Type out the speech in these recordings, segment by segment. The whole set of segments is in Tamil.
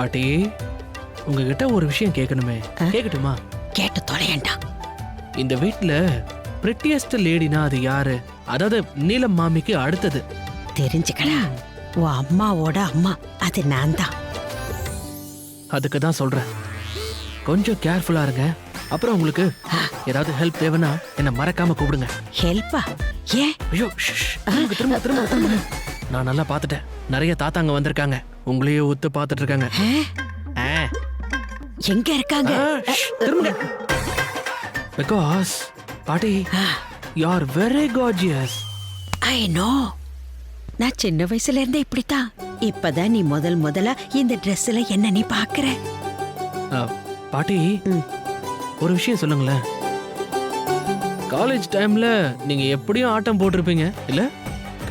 பாட்டி உங்ககிட்ட ஒரு விஷயம் கேட்கணுமே, கேட்கட்டுமா? கேட்டு தொலையண்டா. இந்த வீட்ல பிரிட்டியஸ்ட் லேடினா அது யாரு? அதாவது நீலம் மாமிக்கு அடுத்தது. தெரிஞ்சுக்கடா, உன் அம்மாவோட அம்மா அது நான் தான். அதுக்கு தான் சொல்றேன், கொஞ்சம் கேர்ஃபுல்லா இருங்க. அப்புறம் உங்களுக்கு ஏதாவது ஹெல்ப் தேவைன்னா என்ன மறக்காம கூப்பிடுங்க. ஹெல்ப்பா? ஏன்? ஐயோ திரும்ப திரும்ப திரும்ப. நான் நல்லா பார்த்துட்டேன், நிறைய தாத்தாங்க வந்திருக்காங்க, உங்களையே ஒத்து பார்த்துட்டு இருக்காங்க. எங்க இருக்காங்க? திரும்ப. பிகாஸ் பாட்டி you are very gorgeous. I know. நான் சின்ன வயசுல இருந்தே இப்படித்தான். இப்பதான் நீ முதல்ல இந்த ட்ரெஸ்ல என்ன நீ பாக்குற. பாட்டி ஒரு விஷயம் சொல்லுங்களேன். காலேஜ் டைம்ல நீங்க எப்படியும் ஆட்டம் போட்டிருப்பீங்க இல்ல?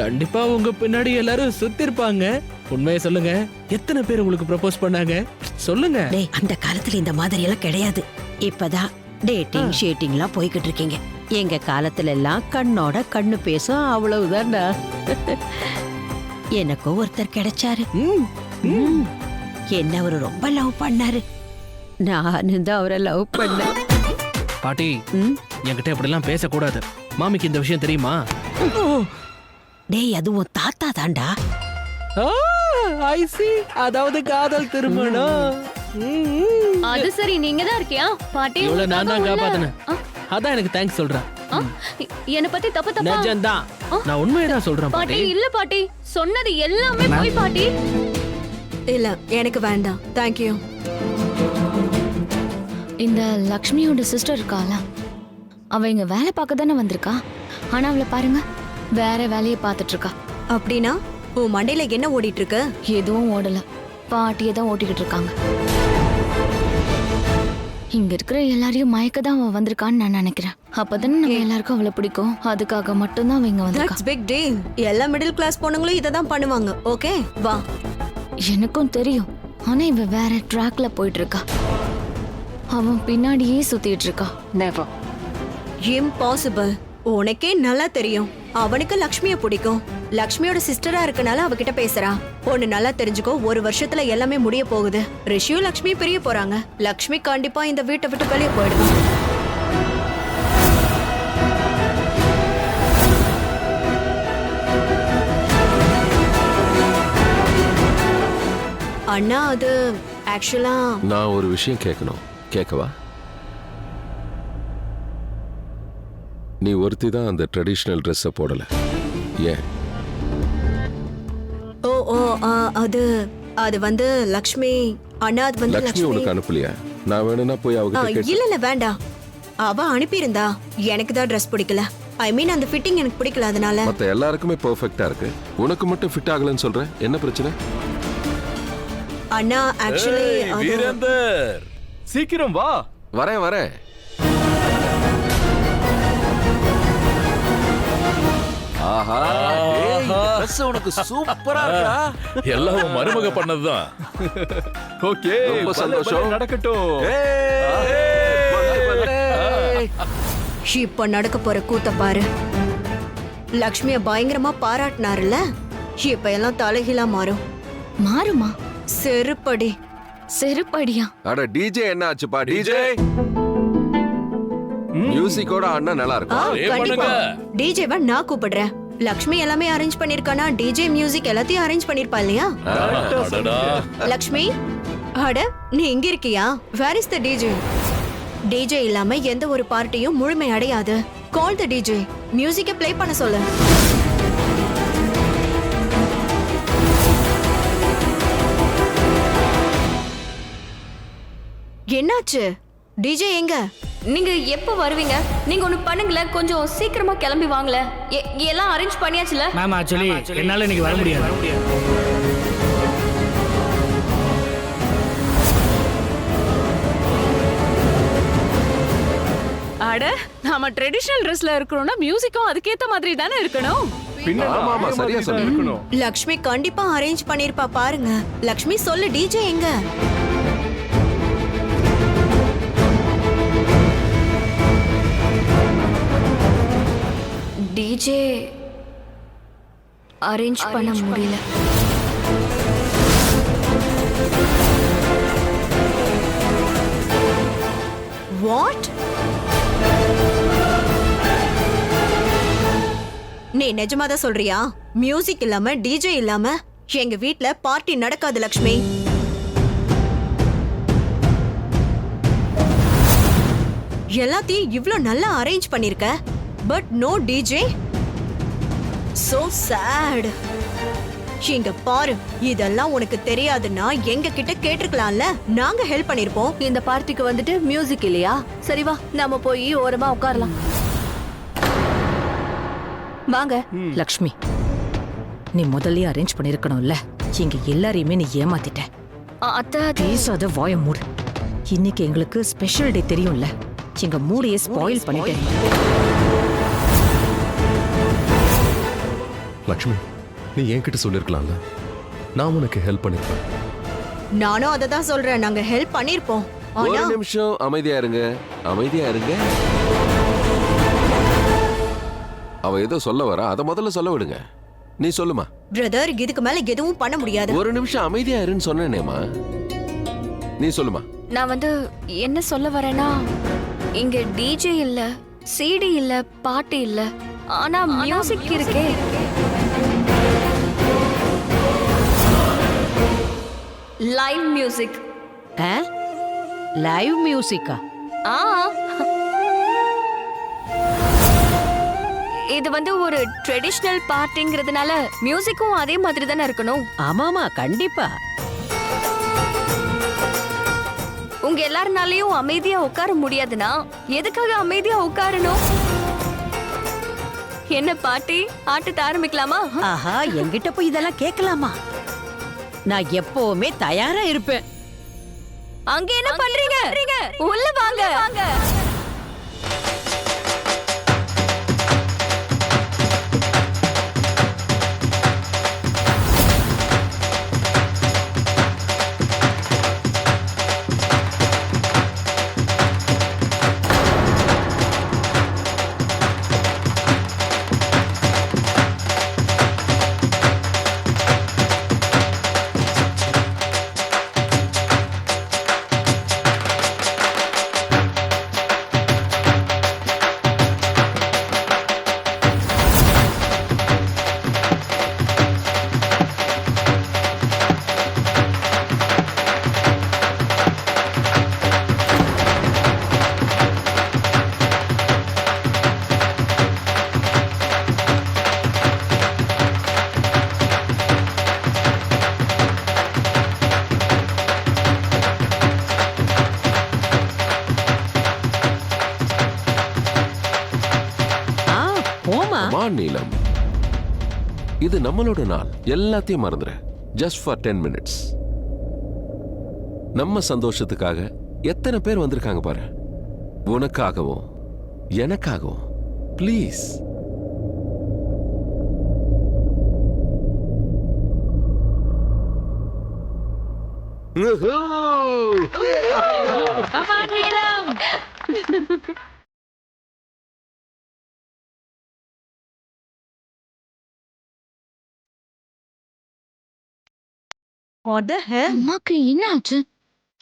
கண்டிப்பா உங்க பின்னாடி எல்லாரும் சுத்தி இருப்பாங்க. உண்மையை சொல்லுங்க, எத்தனை பேர் உங்களுக்கு ப்ரப்போஸ் பண்ணாங்க சொல்லுங்க. டேய், அந்த காலத்துல இந்த மாதிரி எல்லாம் கிடையாது. இப்பதான் டேட்டிங் ஷேட்டிங்லாம் போய்கிட்டு இருக்கீங்க. எங்க காலத்துல எல்லாம் கண்ணோட கண்ணு பேசும், அவ்வளவுதான்டா. எனக்கும் ஒருத்தர் கிடைச்சாரு. என்ன அவரு ரொம்ப லவ் பண்ணாரு. நானும் தான் அவரை லவ் பண்ணேன். பாட்டி என்கிட்ட இப்படிலாம் பேசக்கூடாது. மாமிக்கு இந்த விஷயம் தெரியுமா? டேய், அது உன் தாத்தா தான்டா. ஐ see. அதாவது காதல் திருமணம். அது சரி, நீங்க தான் இருக்கியா பாட்டி? இவ்வளவு நான் தான் காப்பாத்தினேன். அதான் எனக்கு தேங்க்ஸ் சொல்றேன். என்ன பத்தி தப்பு தப்பா? நிஜம்தான், நான் உண்மையதான் சொல்றேன் பாட்டி. இல்ல பாட்டி, சொன்னது எல்லாமே போய் பாட்டி. இல்ல, எனக்கு வேண்டாம், தேங்க்யூ. இந்த லக்ஷ்மியோட சிஸ்டர் இருக்காளா, அவ இங்க வேலை பார்க்க தானே வந்திருக்கா. ஆனா அவளை பாருங்க, வேற வேலையை பார்த்துட்டு இருக்கா. அப்படின்னா உன் மண்டையில என்ன ஓடிட்டு இருக்கு? எதுவும் ஓடல, பாட்டியை தான் ஓட்டிக்கிட்டு இருக்காங்க. இங்க இருக்கிற எல்லாரையும் மயக்க தான் அவ வந்திருக்கான்னு நான் நினைக்கிறேன். அப்பதானே நம்ம எல்லாருக்கும் அவளை பிடிக்கும். அதுக்காக மட்டும்தான் அவ இங்க வந்திருக்கா. That's big deal. எல்லா மிடில் கிளாஸ் பொண்ணுங்களும் இத தான் பண்ணுவாங்க. ஓகே, வா. எனக்கும் தெரியும், ஆனா இவ வேற ட்ராக்ல போயிட்டு இருக்கா. அவன் பின்னாடியே சுத்திட்டு இருக்கா. Never. இம்பாசிபிள். உனக்கே நல்லா தெரியும் அவனுக்கு லக்ஷ்மிய பிடிக்கும். லக்ஷ்மியோட சிஸ்டரா இருக்கனால அவகிட்ட பேசுறா. ஒண்ணு நல்லா தெரிஞ்சுக்கோ, ஒரு வருஷத்துல எல்லாமே முடிய போகுது. ரிஷியும் லக்ஷ்மி பிரிய போறாங்க. லக்ஷ்மி கண்டிப்பா இந்த வீட்டை விட்டு வெளியே போயிடுவான். அண்ணா, அது ஆக்சுவலா நான் ஒரு விஷயம் கேட்கணும், கேட்கவா? நீ ஒருத்தி தான் அந்த ட்ரெடிஷ்னல் ட்ரெஸ்ஸை போடல, ஏன்? ஓ ஓ அது அது வந்து லக்ஷ்மி. அண்ணா, அது வந்து லக்ஷ்மி உனக்கு அனுப்பலையா? நான் வேணும்னா போய் அவங்க. இல்ல இல்ல வேண்டாம், அவ அனுப்பியிருந்தா. எனக்கு தான் ட்ரெஸ் பிடிக்கல. ஐ மீன் அந்த ஃபிட்டிங் எனக்கு பிடிக்கல, அதனால. மத்த எல்லாருக்குமே பெர்ஃபெக்ட்டா இருக்கு, உனக்கு மட்டும் ஃபிட் ஆகலன்னு சொல்ற, என்ன பிரச்சனை? அண்ணா, ஆக்சுவலி வீரேந்தர், சீக்கிரம் வா. வரேன். ஆஹா, ட்ரெஸ் உனக்கு சூப்பரா இருக்கா. எல்லாம் உன் மருமக பண்ணதுதான். ஓகே, ரொம்ப சந்தோஷம். நடக்கட்டும். இப்ப நடக்க போற கூத்த பாரு. லக்ஷ்மிய பயங்கரமா பாராட்டினாருல, இப்ப எல்லாம் தலைகீழா மாறும். மாறுமா? செருப்படி. செருப்படியா? அட டிஜே என்ன ஆச்சுப்பா? டிஜே மியூசிக்கோட ஆடினா நல்லா இருக்கும். கண்டிப்பா டிஜேவா நான் கூப்பிடுறேன். லக்ஷ்மி எல்லாமே அரேஞ்ச் பண்ணிருக்கானா, டிஜே மியூசிக் எல்லாத்தையும் அரேஞ்ச் பண்ணிருப்பா இல்லையா? லக்ஷ்மி, அட நீ இங்க இருக்கியா? Where is the DJ? DJ இல்லாம எந்த ஒரு பார்ட்டியும் முழுமை அடையாது. கால் த டிஜே, மியூசிக்கை ப்ளே பண்ண சொல்லு. என்னாச்சு? டிஜே எங்க? நீங்க எப்ப வருவீங்க? நீங்க ஒண்ணு பண்ணுங்களே, கொஞ்சம் சீக்கிரமா கிளம்பி வாங்கல. எல்லாம் அரேஞ்ச் பண்ணியாச்சுல? மேம், ஆக்சுவலி என்னால இன்னைக்கு வர முடியாது. அட, நாம ட்ரெடிஷனல் ட்ரெஸ்ல இருக்கணும்னா மியூசிக்கும் அதுக்கேத்த மாதிரி தானே இருக்கணும். ஆமா, சரியா சொன்னீங்க. லக்ஷ்மி கண்டிப்பா அரேஞ்ச் பண்ணிருப்பா, பாருங்க. லக்ஷ்மி சொல்லு, டிஜே எங்க? டிஜே அரேஞ்ச் பண்ண முடியல. வாட்? நீ நிஜமாதான் சொல்றியா? மியூசிக் இல்லாம டிஜே இல்லாம எங்க வீட்ல பார்ட்டி நடக்காது லக்ஷ்மி. எல்லாத்தையும் இவ்ளோ நல்லா அரேஞ்ச் பண்ணிருக்க, but no DJ. So sad. இங்க பாரு, இதெல்லாம் உனக்கு தெரியாதுன்னா எங்க கிட்ட கேட்டிருக்கலாம்ல, நாங்க ஹெல்ப் பண்ணிருப்போம். இந்த பார்ட்டிக்கு வந்துட்டு மியூசிக் இல்லையா? சரி வா, நாம போய் ஓரமா உட்காரலாம். வாங்க. லக்ஷ்மி, நீ முதல்லயே அரேஞ்ச் பண்ணிருக்கணும்ல. இங்க எல்லாரையுமே நீ ஏமாத்திட்ட. அத்தை பேசாத, வாய மூடு. இன்னைக்கு எங்களுக்கு ஸ்பெஷல் டே தெரியும்ல, எங்க மூடையே ஸ்பாயில் பண்ணிட்டேன். லக்ஷ்மி, நீ என்கிட்ட சொல்லிருக்கலாம்ல, நான் உனக்கு ஹெல்ப் பண்ணிருப்பேன். நானும் அதை தான் சொல்றேன், நாங்க ஹெல்ப் பண்ணிருப்போம். ஒரு ஆனா நிமிஷம் அமைதியா இருங்க, அமைதியா இருங்க. அவ ஏதோ சொல்ல வரா, அத முதல்ல சொல்ல விடுங்க. நீ சொல்லுமா. பிரதர், இதுக்கு மேல எதுவும் பண்ண முடியாது. ஒரு நிமிஷம் அமைதியா இருன்னு சொன்னேனேமா. நீ சொல்லுமா. நான் வந்து என்ன சொல்ல வரேன்னா, இங்க டிஜே இல்ல, சிடி இல்ல, பாட்டு இல்ல, ஆனா மியூசிக் இருக்கே. Live music. லைவ் மியூசிக்கா? ஆ, இது வந்து ஒரு ட்ரெடிஷனல் பார்ட்டிங்கிறதுனால மியூசிக்கும் அதே மாதிரி தானே இருக்கணும். ஆமாமா, கண்டிப்பா. உங்க எல்லாருனாலையும் அமைதியா உட்கார முடியாதுன்னா எதுக்காக அமைதியா உட்காரணும்? என்ன பாட்டி, ஆட்டத்தை ஆரம்பிக்கலாமா? ஆஹா, என்கிட்ட போய் இதெல்லாம் கேட்கலாமா? நான் எப்பவுமே தயாரா இருப்பேன். அங்க என்ன பண்றீங்க? உள்ள வாங்க. நீலம், இது நம்மளோட நாள். எல்லாத்தையும் மறந்துற. Just for 10 minutes. நம்ம சந்தோஷத்துக்காக எத்தனை பேர் வந்திருக்காங்க பாரு. உனக்காகவும் எனக்காகவும். ப்ளீஸ். What the hell? அம்மாக்கு என்ன ஆச்சு?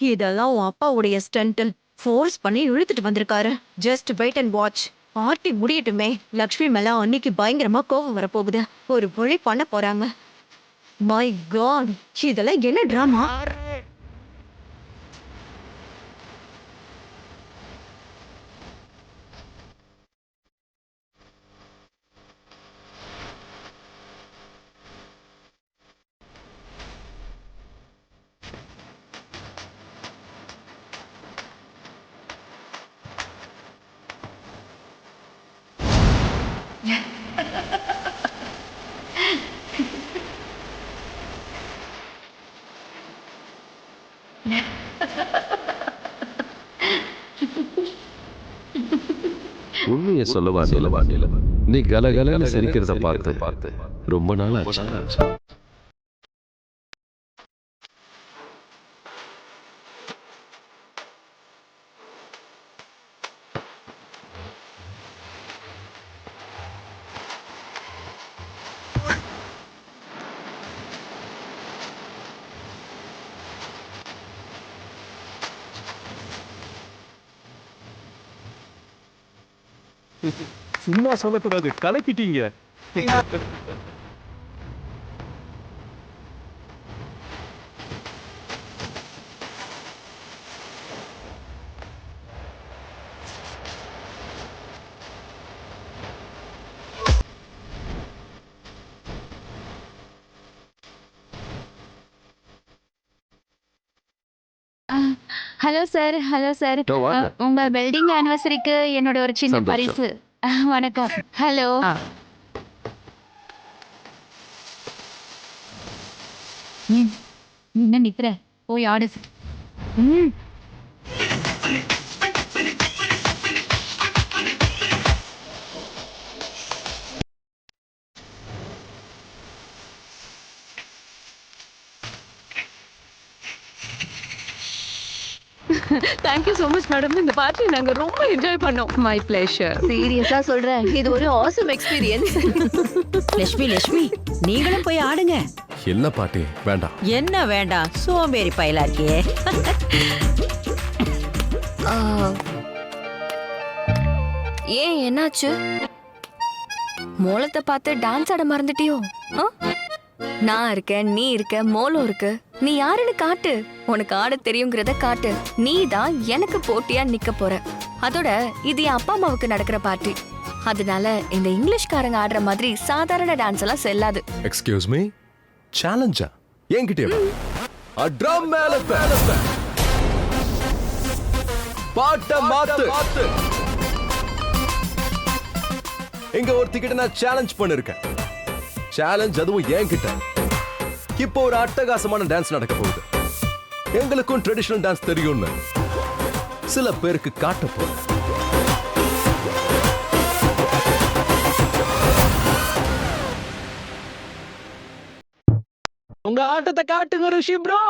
இதெல்லாம் உன் அப்பாவுடைய ஸ்டண்டில் ஃபோர்ஸ் பண்ணி இழுத்துட்டு வந்திருக்காரு. Just wait and watch. Party முடியட்டுமே. லக்ஷ்மி மேல அன்னைக்கு பயங்கரமா கோபம் வரப்போகுது. ஒரு வழி பண்ண போறாங்க. மை காட், இதெல்லாம் என்ன டிராமா? உண்மையை சொல்லவா நீலம், நீ கலகலன்னு சிரிக்கிறத பார்த்து ரொம்ப நாள் ஆச்சு. சும்மா சொல்லக்கூடாது, கலக்கிட்டீங்க. Hello sir, hello sir. உங்க வெல்டிங் ஆனிவர்சரிக்கு என்னோட ஒரு சின்ன பரிசு. வணக்கம். ஹலோ. என்ன நிக்கிற, போய் ஆடு. Thank you so much madam. இந்த பார்ட்டி நாங்க ரொம்ப என்ஜாய் பண்ணோம். My pleasure. சீரியஸா சொல்றேன், இது ஒரு ஆசம் எக்ஸ்பீரியன்ஸ். லட்சுமி நீங்களும் போய் ஆடுங்க. இல்ல பாட்டி, வேண்டாம். என்ன வேண்டாம், சோம்பேறி பயலா இருக்கியே. ஏன் என்னாச்சு? மோளத்தை பார்த்து டான்ஸ் ஆட மறந்துட்டியோ? நான் இருக்கேன், நீ இருக்க, மோளம் இருக்கு. நீ யாருன்னு காட்டு. உனக்கு ஆட தெரியுங்கிறத காட்டு. நீ தான் எனக்கு போட்டியா நிக்க போற. அதோட இது என் அப்பா அம்மாவுக்கு நடக்கிற பார்ட்டி. அதனால இந்த இங்கிலீஷ்காரங்க ஆடுற மாதிரி சாதாரண டான்ஸ் எல்லாம் செல்லாது. எக்ஸ்கியூஸ் மீ, சேலஞ்சா? என்கிட்டே வா. ட்ரம் மேல பாட்ட மாத்து. இங்க ஒருத்திக்கிட்ட நான் சேலஞ்ச் பண்ணிருக்கேன். சேலஞ்ச் அதுவும் என்கிட்ட. இப்போ ஒரு அட்டகாசமான டான்ஸ் நடக்க போகுது. எங்களுக்கும் ட்ரெடிஷனல் டான்ஸ் தெரியும்னு சில பேருக்கு காட்ட போறேன். உங்க ஆட்டத்தை காட்டுங்க Rishi bro.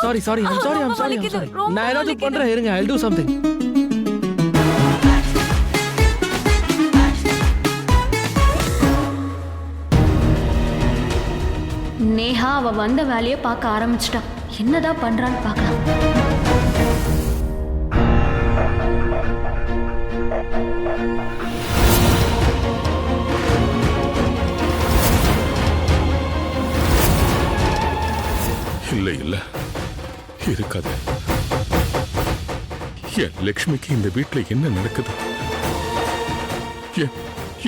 Sorry sorry I'm sorry I'm sorry I'm sorry. நான் ஏதாவது பண்றேன், இருங்க, I'll do something. நேஹா அவ வந்த வேலையை பார்க்க ஆரம்பிச்சிட்டா. என்னதான் பண்றான்னு பார்க்கலாம். இல்ல இல்ல இருக்காது. என் லக்ஷ்மிக்கு இந்த வீட்டுல என்ன நடக்குது?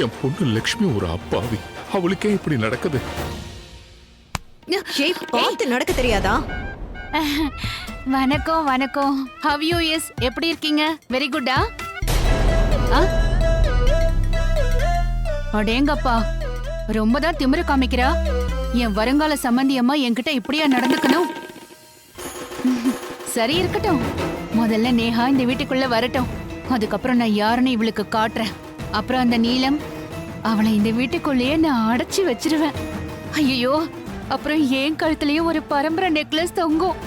என் பொண்ணு லக்ஷ்மி ஒரு அப்பாவி, அவளுக்கே இப்படி நடக்குது. ஏய், பார்த்து நடக்க தெரியாதா? வணக்கம் வணக்கம். How you is? எப்படி இருக்கீங்க? வெரி குட்டா? அடேங்கப்பா, ரொம்ப தான் திமிரு காமிக்கிறா. என் வருங்கால சம்பந்தி அம்மா என்கிட்ட இப்படியா நடந்துக்கணும்? சரி இருக்கட்டும், முதல்ல நேஹா இந்த வீட்டுக்குள்ள வரட்டும். அதுக்கப்புறம் நான் யாருன்னு இவளுக்கு காட்டுறேன். அப்புறம் அந்த நீலம், அவளை இந்த வீட்டுக்குள்ளேயே நான் அடைச்சி வச்சிருவேன். ஐயோ, அப்புறம் ஏன் கழுத்துலயும் ஒரு பரம்பரை நெக்லஸ் தொங்கும்.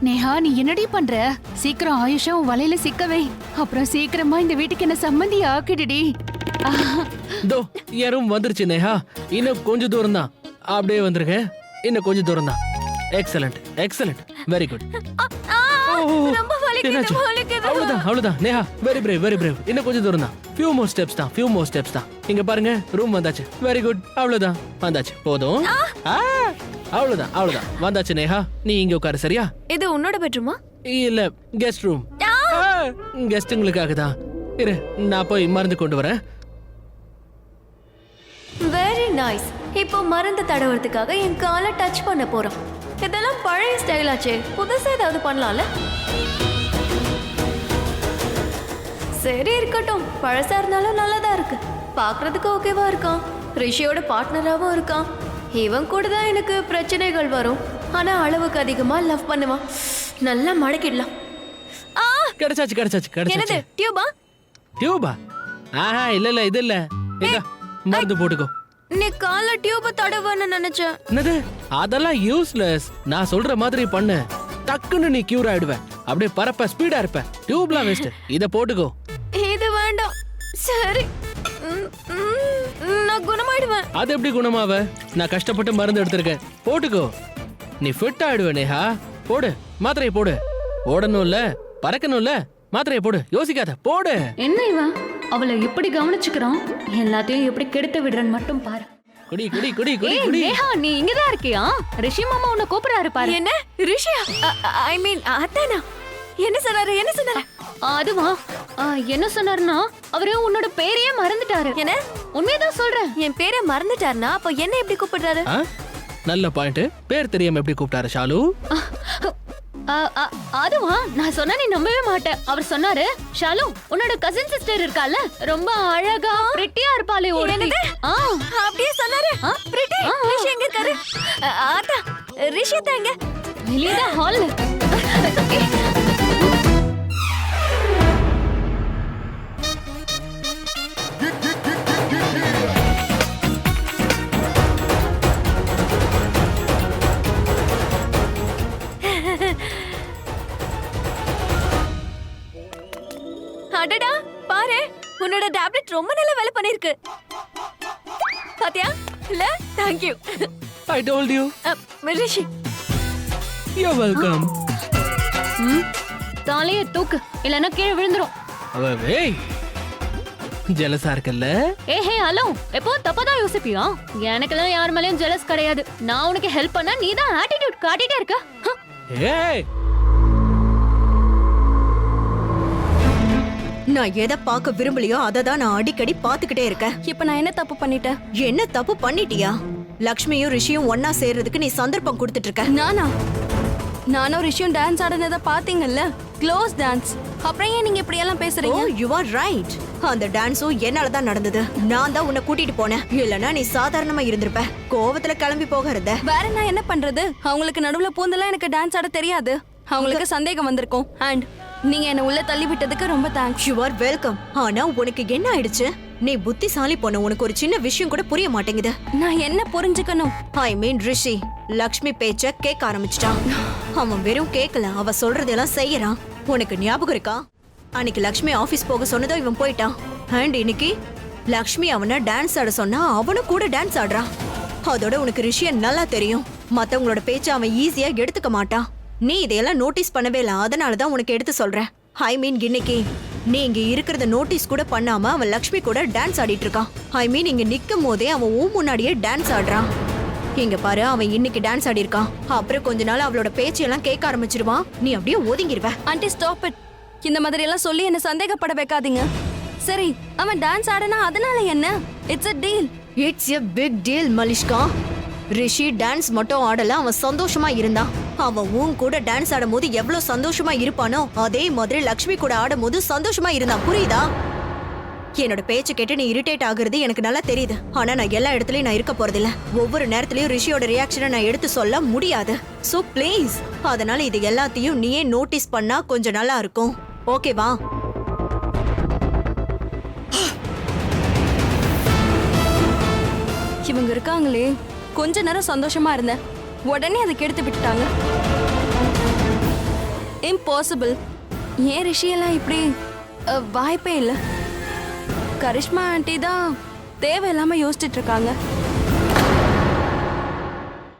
நேஹா, நீ என்னடி பண்ற? சீக்கிரம் ஆயுஷா உன் வலையில சிக்கவை. அப்புறம் சீக்கிரமா இந்த வீட்டுக்கு என்ன சம்மந்தி ஆக்கிடுடி. தோ என் ரூம் வந்துருச்சு நேஹா. இன்னும் கொஞ்சம் தூரம் தான், அப்படியே வந்துருங்க. இன்னும் கொஞ்சம் தூரம் தான். Excellent excellent, very good. அவ்வளவுதான் அவ்வளவுதான் Neha, very brave very brave. இன்னும் கொஞ்சம் தூரம் தான், ஃபியூ மோர் ஸ்டெப்ஸ் தான், ஃபியூ மோர் ஸ்டெப்ஸ் தான். இங்க பாருங்க, ரூம் வந்தாச்சு. வெரி குட், அவ்வளவுதான், வந்தாச்சு, போதும். அவ்வளவுதான் அவ்வளவுதான், வந்தாச்சு நேஹா. நீ இங்க உட்காரு, சரியா? இது உன்னோட பெட்ரூமா? இல்ல, கெஸ்ட் ரூம். கெஸ்ட்டுங்களுக்காக தான். இரு, நான் போய் மருந்து கொண்டு வரேன். Very nice. இப்போ மருந்து தடவுறதுக்காக என் காலை டச் பண்ண போறோம். இதெல்லாம் பழைய ஸ்டைல் ஆச்சே, புதுசா ஏதாவது பண்ணலாம்ல? சரி இருக்கட்டும், பழசா இருந்தாலும் நல்லதா இருக்கு. பாக்குறதுக்கு ஓகேவா இருக்கான், ரிஷியோட பார்ட்னராவும் இருக்கான். இவன் கூட தான் எனக்கு பிரச்சனைகள் வரும், ஆனா அளவுக்கு அதிகமா லவ் பண்ணுவான். நல்லா மடக்கிடலாம். கிடைச்சாச்சு கிடைச்சாச்சு என்னது, கிடைச்சாச்சு. டியூபா? டியூபா? ஆஹா, இல்ல இல்ல, இது இல்ல. இந்தா, மருந்து போட்டுக்கோ. நீ கால டியூப தடவன்னு நினைச்சேன். என்னது? அதெல்லாம் யூஸ்லெஸ். நான் சொல்ற மாதிரி பண்ணு, டக்குன்னு நீ கியூர் ஆயிடுவ. அப்படியே பரப்ப ஸ்பீடா இருப்ப. டியூப்லாம் வேஸ்ட், இத போட்டுக்கோ. இது வேண்டாம். சரி, நான் குணமாயிடுவேன். அது எப்படி குணமாவ? நான் கஷ்டப்பட்டு மருந்து எடுத்திருக்கேன், போட்டுக்கோ. நீ ஃபிட் ஆயிடுவ நேஹா. போடு, மாத்திரையை போடு. ஓடணும்ல, பறக்கணும்ல, மாத்திரையை போடு, யோசிக்காத, போடு. என்ன இவன் அவளை எப்படி கவனிச்சுக்கிறான்? எல்லாத்தையும் எப்படி கெடுத்து விடுறன்னு மட்டும் பாரு. குடி குடி குடி குடி ஏய் குடி. நேஹா, நீ இங்கதான் இருக்கியா? ரிஷி மாமா உன்னை கூப்பிடுறாரு பாரு. என்ன ரிஷியா? ஐ மீன் அத்தானா? என்ன சொன்னாரு என்ன சொன்னாரு? அதுவா, என்ன சொன்னாருன்னா அவரு உன்னோட பேரையே மறந்துட்டாரு. என்ன? உண்மையதான் சொல்றேன். என் பேரை மறந்துட்டாருனா அப்ப என்ன எப்படி கூப்பிடுறாரு? நல்ல பாயிண்ட். பேர் தெரியாம எப்படி கூப்பிட்டாரு ஷாலு? அதுவா, நான் சொன்னா நீ நம்பவே மாட்டேன். அவர் சொன்னாரு, ஷாலு உன்னோட கசின் சிஸ்டர் இருக்கால, ரொம்ப அழகா பிரிட்டியா இருப்பாளே ஒருத்தி. அப்படியே சொன்னாரு. பிரிட்டி, ரிஷி எங்க இருக்காரு? ஆத்தா, ரிஷி தான் எங்க? வெளியதா ஹால்ல. அடடா, பாரு, உன்னோட டேப்லெட் ரொம்ப நல்லா வேலை பண்ணிருக்கு. பாத்தியா? இல்ல, thank you. I told you. Rishi, You're welcome. தலைய தூக்கு, இல்லனா கீழே விழுந்துரும். ஏய், ஜெலஸா இருக்கல்ல? ஹே ஹலோ, எப்போ தப்பாதான் யோசிப்பியா? எனக்கெல்லாம் யார் மேலயும் ஜெலஸ் கிடையாது. நான் உனக்கு ஹெல்ப் பண்ணா நீ தான் ஆட்டிடியூட் காட்டிட்டே இருக்க. ஏய், நான் எதை பார்க்க விரும்பலையோ அதை தான் நான் அடிக்கடி பார்த்துக்கிட்டே இருக்கேன். இப்ப நான் என்ன தப்பு பண்ணிட்டேன்? என்ன தப்பு பண்ணிட்டியா? லக்ஷ்மியும் ரிஷியும் ஒன்னா சேர்றதுக்கு நீ சந்தர்ப்பம் கொடுத்துட்டு இருக்க. நானும் ரிஷியும் டான்ஸ் ஆடுனத பாத்தீங்கல்ல, க்ளோஸ் டான்ஸ். அப்புறம் ஏன் நீங்க இப்படி எல்லாம் பேசுறீங்க? You are right. அந்த டான்ஸும் என்னால தான் நடந்தது. நான் தான் உன்னை கூட்டிட்டு போனேன். இல்லனா நீ சாதாரணமா இருந்திருப்ப. கோவத்துல கிளம்பி போகிறத. வேற நான் என்ன பண்றது? அவங்களுக்கு நடுவுல பூந்தெல்லாம் எனக்கு டான்ஸ் ஆட தெரியாது. அவங்களுக்கு சந்தேகம் வந்திருக்கும். அண்ட் நீங்க என்ன உள்ள தள்ளி விட்டதுக்கு ரொம்ப தேங்க்ஸ். You are welcome. ஆனா உனக்கு என்ன ஆயிடுச்சு? நீ புத்திசாலி பொண்ணு, உனக்கு ஒரு சின்ன விஷயம் கூட புரிய மாட்டேங்குது. நான் என்ன புரிஞ்சுக்கணும்? ஐ மீன் ரிஷி லக்ஷ்மி பேச்ச கேட்க ஆரம்பிச்சிட்டான். அவன் வெறும் கேட்கல, அவ சொல்றதெல்லாம் செய்யறான். உனக்கு ஞாபகம் இருக்கா? அன்னைக்கு லக்ஷ்மி ஆபீஸ் போக சொன்னதோ இவன் போயிட்டான். அண்ட் இன்னைக்கு லக்ஷ்மி அவனை டான்ஸ் ஆட சொன்னா அவனும் கூட டான்ஸ் ஆடுறான். அதோட உனக்கு ரிஷிய நல்லா தெரியும். மத்தவங்களோட பேச்ச அவன் ஈஸியா எடுத்துக்க மாட்டான். நீ இதையெல்லாம் நோட்டீஸ் பண்ணவே இல்ல, அதனாலதான் உனக்கு எடுத்து சொல்றேன். ஐ மீன் இன்னைக்கு நீ இங்க இருக்கிறத நோட்டீஸ் கூட பண்ணாம அவன் லக்ஷ்மி கூட டான்ஸ் ஆடிட்டு இருக்கான். ஐ மீன் இங்க நிக்கும் போதே அவன் முன்னாடியே டான்ஸ் ஆடுறான். இங்க பாரு, அவன் இன்னைக்கு டான்ஸ் ஆடி இருக்கான். அப்புறம் கொஞ்ச நாள் அவளோட பேச்செல்லாம் கேட்க ஆரம்பிச்சிருவான். நீ அப்படியே ஒதுங்கிடுவ. Aunty stop it. இந்த மாதிரி எல்லாம் சொல்லி என்ன சந்தேகப்பட வைக்காதீங்க. சரி, அவன் டான்ஸ் ஆடனா அதனால என்ன? It's a deal. It's a big deal Malishka. Rishi dance மட்டும் ஆடல, அவன் சந்தோஷமா இருந்தான். அவன் உன் கூட டான்ஸ் ஆடும் போது எவ்வளவு சந்தோஷமா இருப்பானோ அதே மாதிரி லக்ஷ்மி கூட ஆடும் போது சந்தோஷமா இருந்தான். புரியுதா? என்னோட பேச்சு கேட்டு நீ இரிட்டேட் ஆகுறது எனக்கு நல்லா தெரியுது. ஆனா நான் எல்லா இடத்துலயும் நான் இருக்க போறதில்ல. ஒவ்வொரு நேரத்திலயும் ரிஷியோட ரியாக்ஷனை நான் எடுத்து சொல்ல முடியாது. சோ ப்ளீஸ், அதனால இது எல்லாத்தையும் நீயே நோட்டீஸ் பண்ணா கொஞ்சம் நல்லா இருக்கும். ஓகேவா? இவங்க இருக்காங்களே, கொஞ்ச நேரம் சந்தோஷமா இருந்தேன், உடனே அதை கெடுத்து விட்டுட்டாங்க. இம்பாசிபிள். ஏன் ரிஷியெல்லாம் இப்படி வாய்ப்பே இல்லை. கரிஷ்மா ஆண்டி தான் தேவையில்லாம யோசிச்சுட்டு இருக்காங்க.